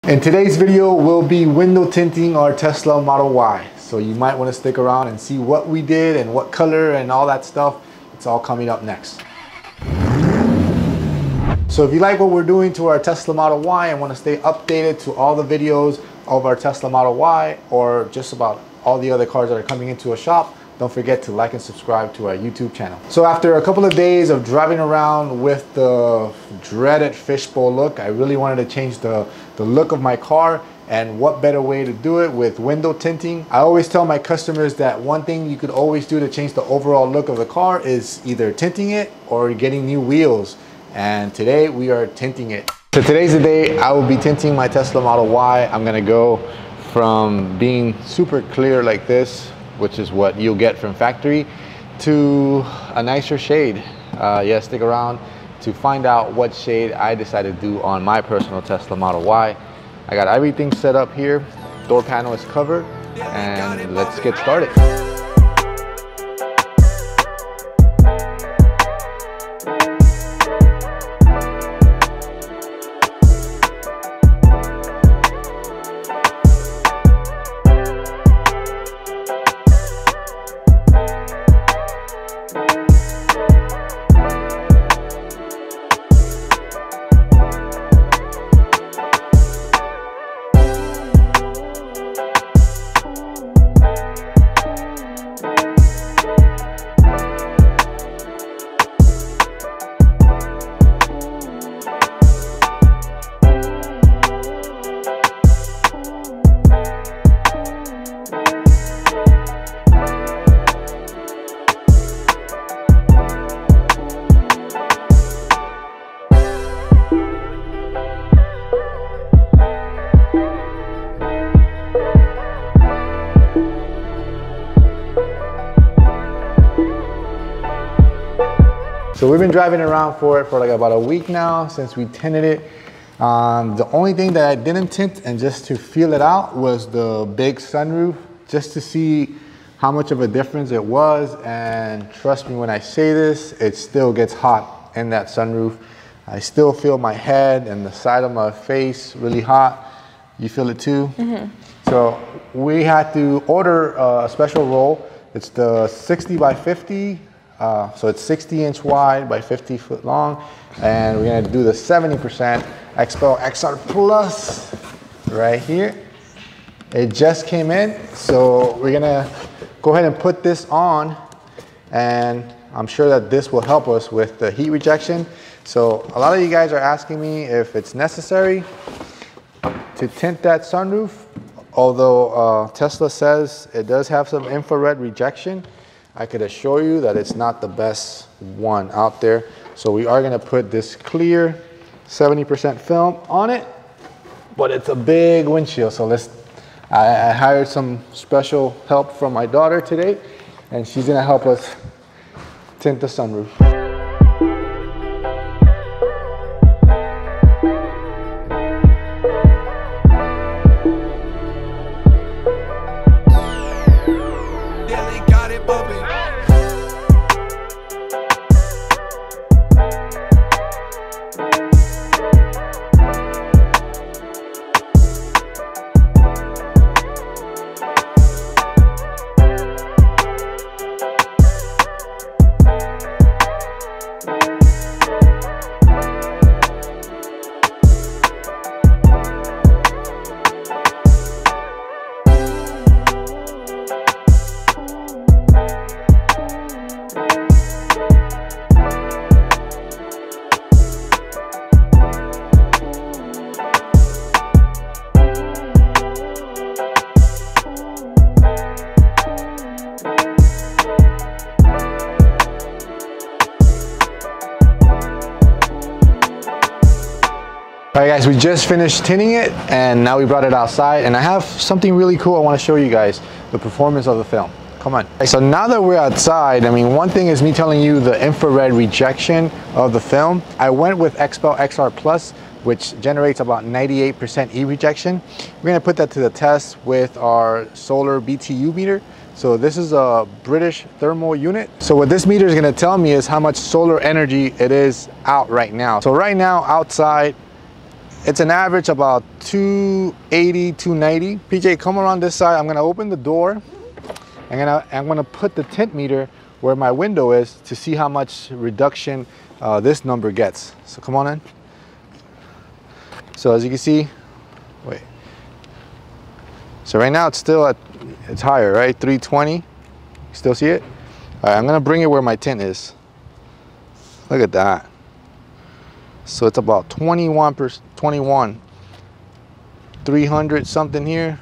In today's video, we'll be window tinting our Tesla Model Y. So you might want to stick around and see what we did and what color and all that stuff. It's all coming up next. So if you like what we're doing to our Tesla Model Y and want to stay updated to all the videos of our Tesla Model Y or just about all the other cars that are coming into a shop, don't forget to like and subscribe to our YouTube channel. So after a couple of days of driving around with the dreaded fishbowl look, I really wanted to change the look of my car, and what better way to do it with window tinting. I always tell my customers that one thing you could always do to change the overall look of the car is either tinting it or getting new wheels. And today we are tinting it. So today's the day I will be tinting my Tesla Model Y. I'm gonna go from being super clear like this, which is what you'll get from factory, to a nicer shade. Yeah, stick around to find out what shade I decided to do on my personal Tesla Model Y. I got everything set up here. Door panel is covered, and let's get started. So we've been driving around for it for like about a week now since we tinted it. The only thing that I didn't tint, and just to feel it out, was the big sunroof, just to see how much of a difference it was. And trust me when I say this, it still gets hot in that sunroof. I still feel my head and the side of my face really hot. You feel it too? Mm-hmm. So we had to order a special roll. It's the 60 by 50. So it's 60-inch wide by 50 foot long, and we're gonna do the 70% Xpel XR Plus right here. It just came in, so we're gonna go ahead and put this on, and I'm sure that this will help us with the heat rejection. So a lot of you guys are asking me if it's necessary to tint that sunroof, although Tesla says it does have some infrared rejection. I could assure you that it's not the best one out there. So we are gonna put this clear 70% film on it, but it's a big windshield. So I hired some special help from my daughter today, and she's gonna help us tint the sunroof. All right guys, we just finished tinting it and now we brought it outside, and I have something really cool I want to show you guys, the performance of the film. Come on. So now that we're outside, I mean, one thing is me telling you the infrared rejection of the film. I went with Xpel XR Plus, which generates about 98% E rejection. We're gonna put that to the test with our solar BTU meter. So this is a British thermal unit. So what this meter is gonna tell me is how much solar energy it is out right now. So right now outside, It's an average about 280, 290. PJ, come around this side. I'm gonna open the door. I'm gonna put the tint meter where my window is to see how much reduction this number gets. So come on in. So as you can see, wait. So right now it's still at, it's higher, right? 320. Still see it? All right, I'm gonna bring it where my tint is. Look at that. So it's about 21, 300 something here.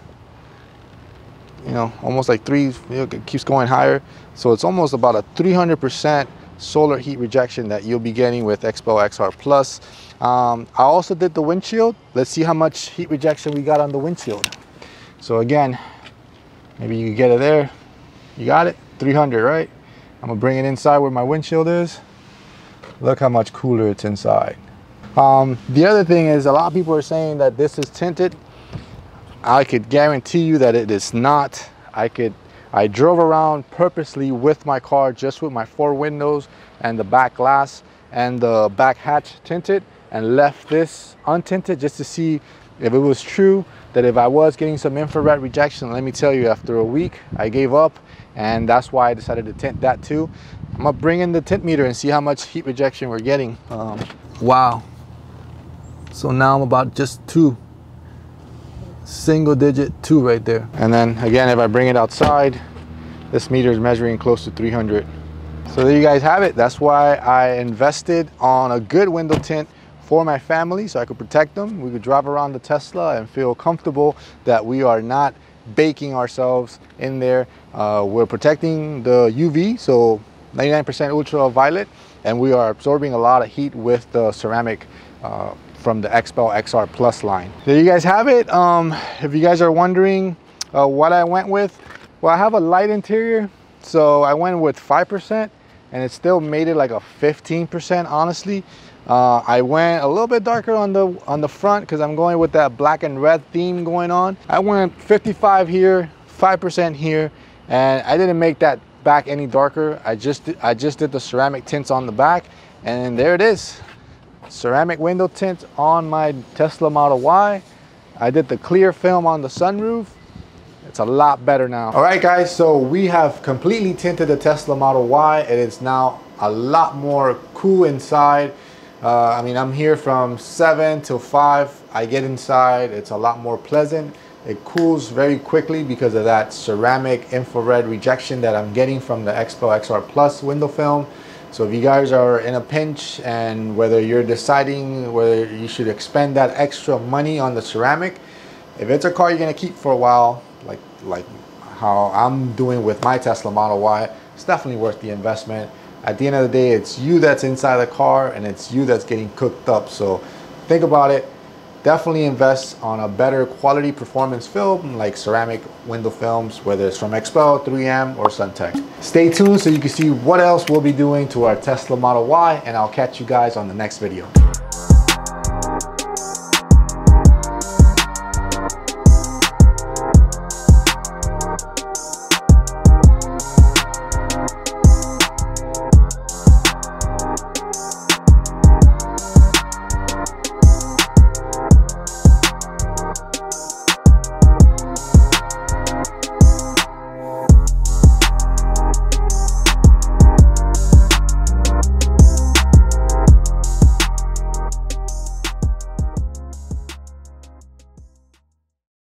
You know, almost like it keeps going higher. So it's almost about a 300% solar heat rejection that you'll be getting with Xpel XR Plus. I also did the windshield. Let's see how much heat rejection we got on the windshield. So again, maybe you can get it there. You got it, 300, right? I'm gonna bring it inside where my windshield is. Look how much cooler it's inside. The other thing is, a lot of people are saying that this is tinted. I could guarantee you that it is not. I drove around purposely with my car, just with my 4 windows and the back glass and the back hatch tinted, and left this untinted just to see if it was true that if I was getting some infrared rejection. Let me tell you, after a week, I gave up, and that's why I decided to tint that too. I'm gonna bring in the tint meter and see how much heat rejection we're getting. Wow. So now I'm about just 2. Single digit 2 right there. And then again, if I bring it outside, this meter is measuring close to 300. So there you guys have it. That's why I invested on a good window tint for my family, so I could protect them. We could drive around the Tesla and feel comfortable that we are not baking ourselves in there. We're protecting the UV, so 99% ultraviolet, and we are absorbing a lot of heat with the ceramic from the Xpel XR Plus line. There you guys have it. If you guys are wondering what I went with, well, I have a light interior, so I went with 5%, and it still made it like a 15%, honestly. I went a little bit darker on the front because I'm going with that black and red theme going on. I went 55 here, 5% here, and I didn't make that back any darker. I just did the ceramic tints on the back, and there it is. Ceramic window tint on my Tesla Model Y. I did the clear film on the sunroof. It's a lot better now. All right, guys, so we have completely tinted the Tesla Model Y. It is now a lot more cool inside. I mean, I'm here from 7 till 5. I get inside, it's a lot more pleasant. It cools very quickly because of that ceramic infrared rejection that I'm getting from the Xpel XR Plus window film. So if you guys are in a pinch, and whether you're deciding whether you should expend that extra money on the ceramic, if it's a car you're gonna keep for a while, like how I'm doing with my Tesla Model Y, it's definitely worth the investment. At the end of the day, it's you that's inside the car, and it's you that's getting cooked up. So think about it. Definitely invest on a better quality performance film like ceramic window films, whether it's from Xpel, 3M, or Suntech. Stay tuned so you can see what else we'll be doing to our Tesla Model Y, and I'll catch you guys on the next video.